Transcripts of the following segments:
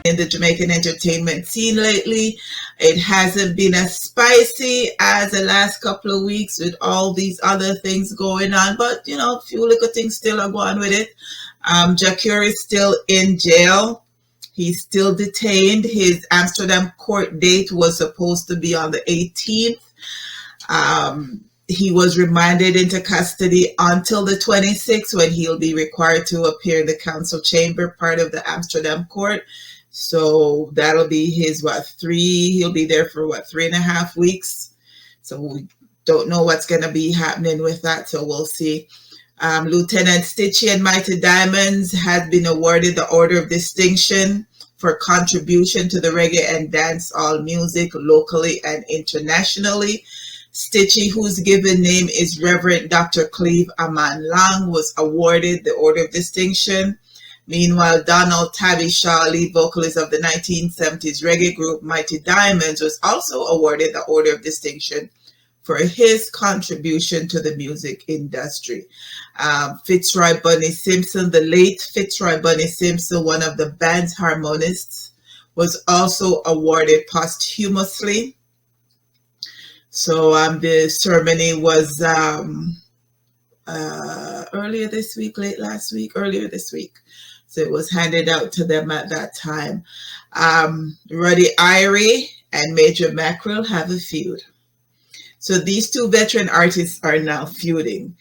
in the Jamaican entertainment scene lately. It hasn't been as spicy as the last couple of weeks with all these other things going on, but you know, a few little things still are going with it. Jah Cure is still in jail. He's still detained. His Amsterdam court date was supposed to be on the 18th. He was remanded into custody until the 26th, when he'll be required to appear in the council chamber, part of the Amsterdam court. So that'll be his, he'll be there for 3.5 weeks. So we don't know what's going to be happening with that. So we'll see. Lieutenant Stitchie and Mighty Diamonds has been awarded the Order of Distinction for contribution to the reggae and dancehall music locally and internationally. Stitchie, whose given name is Reverend Dr. Cleve Aman Long, was awarded the Order of Distinction. Meanwhile, Donald Tabby Shaw, lead vocalist of the 1970s reggae group Mighty Diamonds, was also awarded the Order of Distinction for his contribution to the music industry. Fitzroy Bunny Simpson, the late Fitzroy Bunny Simpson, one of the band's harmonists, was also awarded posthumously. So the ceremony was earlier this week, earlier this week. So it was handed out to them at that time. Ruddy Irie and Major Mackerel have a feud. So these two veteran artists are now feuding.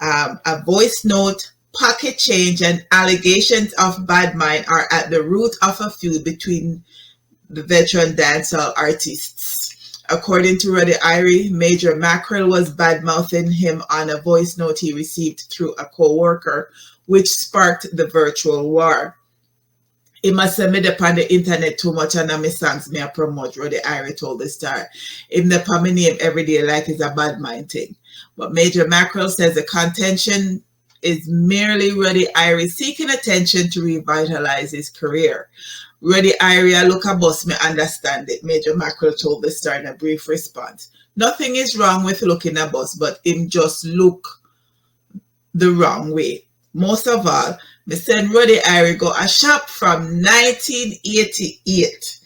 A voice note, pocket change, and allegations of bad mind are at the root of a feud between the veteran dancehall artists. According to Ruddy Irie, Major Mackerel was bad-mouthing him on a voice note he received through a co-worker, which sparked the virtual war. He must have made upon the internet too much, and my songs may promote, Ruddy Irie told the Star. Even the my name every day like is a bad mind thing. But Major Mackerel says the contention is merely Ruddy Irie seeking attention to revitalize his career. Ruddy Irie, I look a boss, me understand it, Major Mackerel told the Star in a brief response. Nothing is wrong with looking a boss, but him just look the wrong way. Most of all, me send Ruddy Irie go a shop from 1988,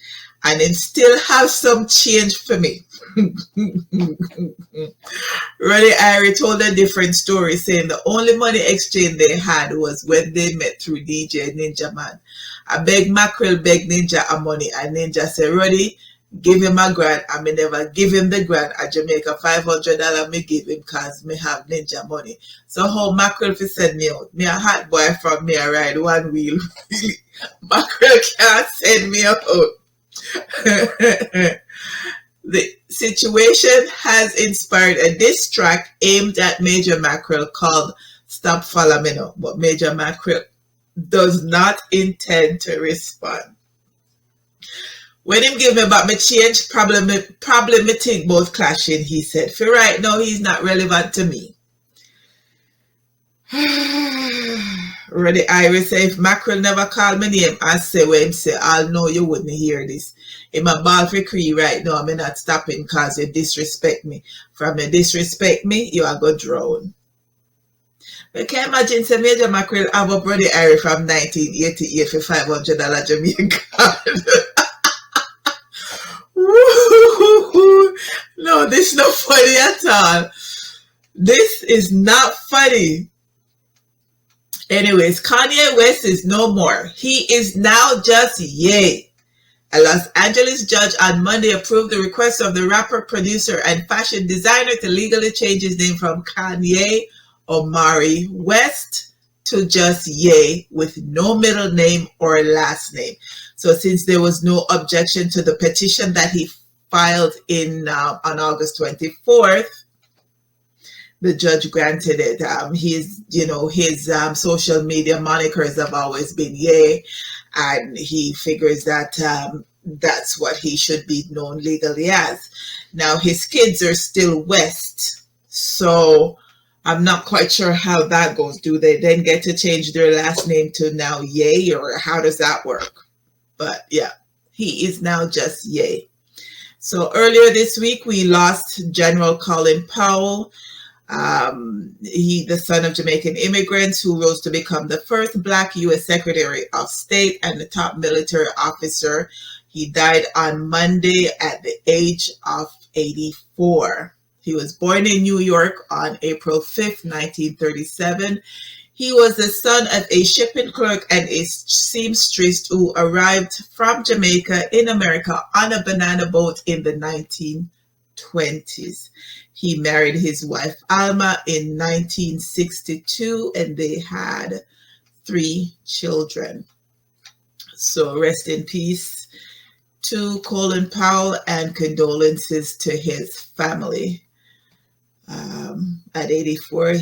and him still have some change for me. Ruddy Irie told a different story, saying the only money exchange they had was when they met through DJ Ninja Man. I beg Mackerel beg Ninja a money, and Ninja said, Ruddy, give him a grand. I may never give him the grand at Jamaica. $500 me give him because me have Ninja money. So how Mackerel fi send me out? Me a hot boy from me a ride one wheel. Mackerel can't send me out. The situation has inspired a diss track aimed at Major Mackerel called Stop Follow Me Now, but Major Mackerel does not intend to respond. When him give me back my change, problem me think both clashing, he said. For right now, he's not relevant to me. Ruddy Irie say, if Mackerel never call my name, I say when him say, I'll know you wouldn't hear this. In my ball for cree right now, I'm not stopping because you disrespect me. From you disrespect me, you are going to drown. But can you imagine, say Major Mackerel have a Ruddy Irie from 1988 for $500 Jamaican? No, this is not funny at all. This is not funny. Anyways, Kanye West is no more. He is now just Ye. A Los Angeles judge on Monday approved the request of the rapper, producer, and fashion designer to legally change his name from Kanye Omari West to just Ye with no middle name or last name. So since there was no objection to the petition that he filed on August 24th, the judge granted it. His social media monikers have always been Ye, and he figures that that's what he should be known legally as. Now, his kids are still West, so I'm not quite sure how that goes. Do they then get to change their last name to now Ye, or how does that work? But yeah, he is now just Ye. So earlier this week, we lost General Colin Powell. The son of Jamaican immigrants who rose to become the first Black U.S. Secretary of State and the top military officer. He died on Monday at the age of 84. He was born in New York on April 5th, 1937. He was the son of a shipping clerk and a seamstress who arrived from Jamaica in America on a banana boat in the 1920s. He married his wife Alma in 1962 and they had 3 children. So rest in peace to Colin Powell and condolences to his family. At 84,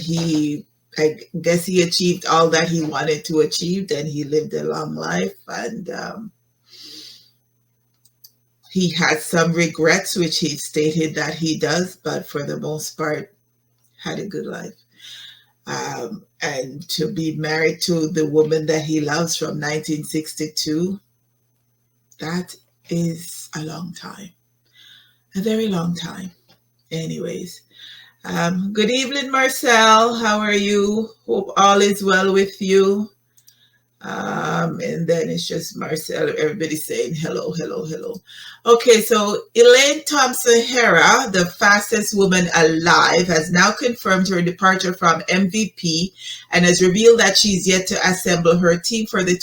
I guess he achieved all that he wanted to achieve, and he lived a long life, and he had some regrets, which he stated that he does, but for the most part, had a good life. And to be married to the woman that he loves from 1962, that is a long time, a very long time. Anyways. Good evening, Marcel. How are you? Hope all is well with you. And then it's just Marcel. Everybody's saying hello, hello, hello. Okay, so Elaine Thompson Herah, the fastest woman alive, has now confirmed her departure from MVP and has revealed that she's yet to assemble her team for the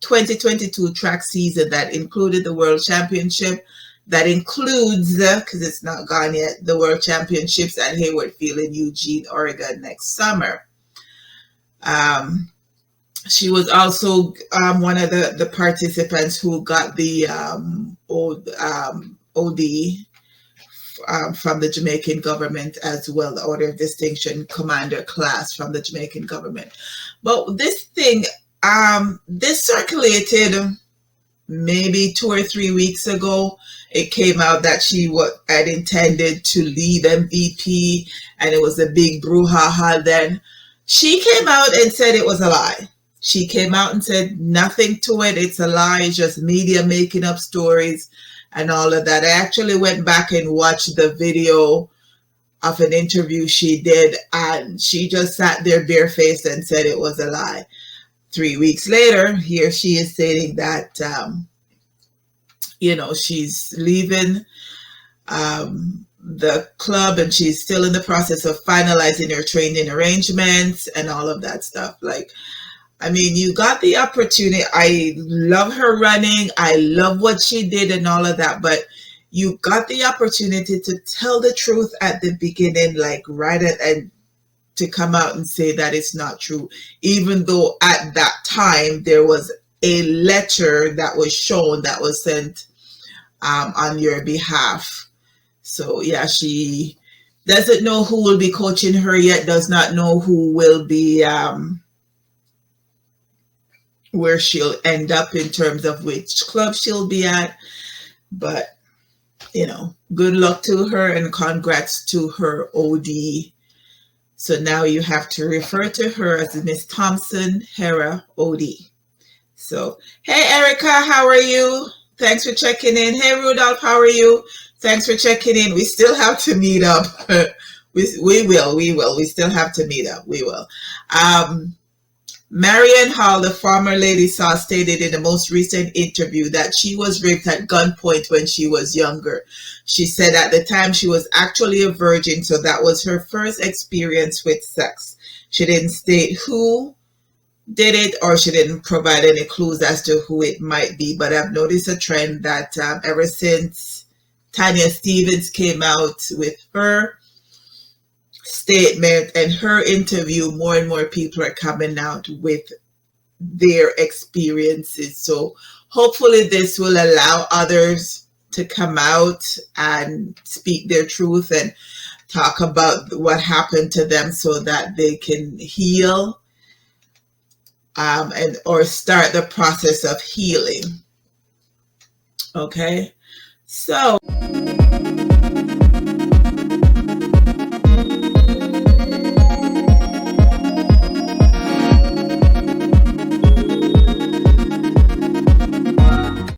2021-2022 track season that included the World Championship. That includes, because it's not gone yet, the World Championships at Hayward Field in Eugene, Oregon next summer. She was also one of the participants who got the OD from the Jamaican government as well, the Order of Distinction Commander class from the Jamaican government. But this thing, this circulated maybe 2 or 3 weeks ago. It came out that she had intended to leave MVP, and it was a big brouhaha then. She came out and said it was a lie. She came out and said nothing to it. It's a lie. It's just media making up stories and all of that. I actually went back and watched the video of an interview she did, and she just sat there barefaced and said it was a lie. 3 weeks later, here she is stating that she's leaving the club and she's still in the process of finalizing her training arrangements and all of that stuff. Like, I mean, you got the opportunity. I love her running. I love what she did and all of that, but you got the opportunity to tell the truth at the beginning, like right at, and to come out and say that it's not true, even though at that time there was a letter that was shown that was sent on your behalf. So yeah, she doesn't know who will be coaching her yet, does not know who will be where she'll end up in terms of which club she'll be at. But good luck to her and congrats to her OD. So now you have to refer to her as Miss Thompson Herah OD. So, hey Erica, how are you? Thanks for checking in. Hey Rudolph, how are you? Thanks for checking in. We still have to meet up. we will. We still have to meet up. We will. Marion Hall, the former Lady Saw, stated in the most recent interview that she was raped at gunpoint when she was younger. She said at the time she was actually a virgin, so that was her first experience with sex. She didn't state who did it, or she didn't provide any clues as to who it might be. But I've noticed a trend that ever since Tanya Stevens came out with her statement and her interview, more and more people are coming out with their experiences. So hopefully this will allow others to come out and speak their truth and talk about what happened to them so that they can heal or start the process of healing. Okay, so